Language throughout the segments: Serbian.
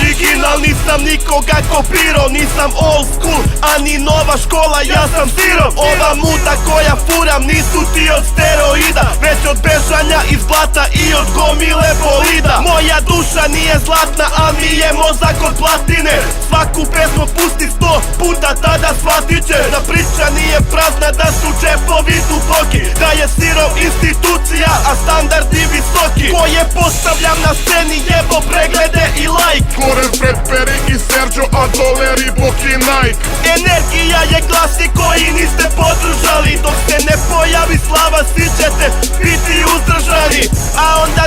original, nisam nikoga kopirao. Nisam old school, ani nova škola, ja sam sirom. Ova muta koja furam nisu ti od steroida, već od bežanja iz blata i od gomile bolida. Moja duša nije zlatna, a mi je mozak od platine. Svaku pesmu pusti 100 puta, tada shvatit će da priča nije prazna, da su džepovi duboki, da je sirov institucija, a standardi visoki. Koje postavljam na sceni, jebo preglede i like. Gore Fred Perry i Sergio, a dole Reebok i Nike. Energija je glasi koji niste podržali. Dok se ne pojavi slava, svi ćete biti uzdržani. A onda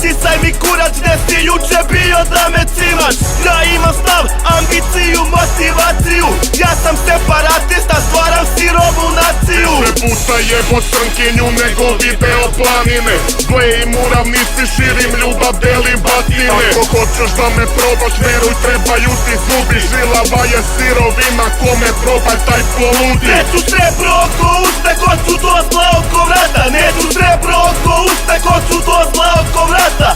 sisaj mi kurac, gde si juče bio da me cimaš. Ja imam stav, ambiciju, motivaciju. Ja sam separatista, stvaram sirovu naciju. Više puta jebo crnkinju nego video planine. Glej muram, nisi širim ljubav, delim batine. Ako hoćeš da me probaš, veruj, trebaju ti zubi. Žilava je sirovina, kome probaj taj poludi. Neću srebro oko usta, hoću do zla oko vrata. Neću srebro oko usta, hoću do zla oko vrata.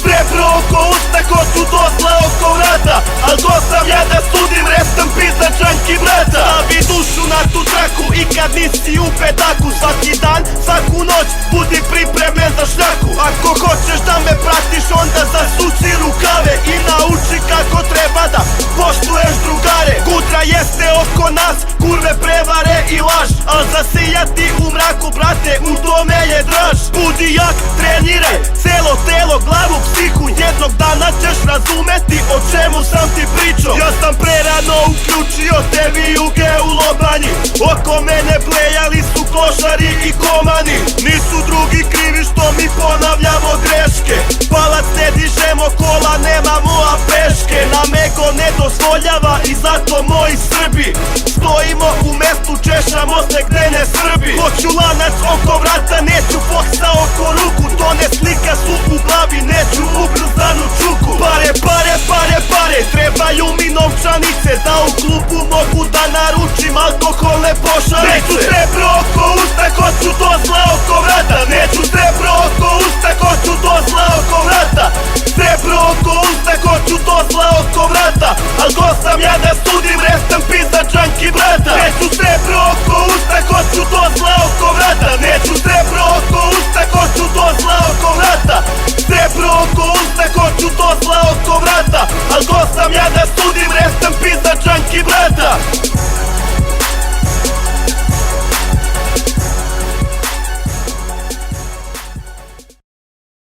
Srebro oko usta, hoću do zla oko vrata. Al ko sam ja da sudim, restam pizza čanki brata. Stavi dušu na tu traku i kad nisi u pedaku. Svaki dan, svaku noć, budi pripremen za šljaku. Ako hoćeš da me pratiš, onda zasuci rukave i nauči kako treba da poštuješ drugare. Gutra jeste oko nas, kurve, prevare i laž, al zasijati u mraku, brate, u tome je draž. Budi jak, treniraj, celo telo, glavu, psihu. Jednog dana ćeš razumeti o čemu sam ti pričao. Ja sam prerano uključio te vijuge u lobanji. Oko mene plejali su košari i komani. Nisu drugi krivi što mi ponavljamo greške. Palac ne dižemo, kola nemamo, a peške nam ego ne dozvoljava i zato moji Srbi stojimo u mestu, češamo se gde ne Srbi. Hoću lanac oko vrata, neću foksa oko ruku. To ne slika su u glavi, neću ubrzanu čuku. Pare, pare, pare, pare, trebaju mi novčanice, da u klubu mogu da naručim alkoholne pošalice. Neću srebro oko usta, hoću do zla oko vrata. Neću srebro oko usta, hoću do zla oko vrata. Srebro oko usta, hoću do zla oko vrata. Al ko sam ja da sudim, restam pizza čanki brata. Neću srebro oko usta, hoću do zla oko vrata. Neću srebro oko usta, hoću do zla oko vrata. Srebro oko usta, hoću do zla oko vrata. Al ko sam ja da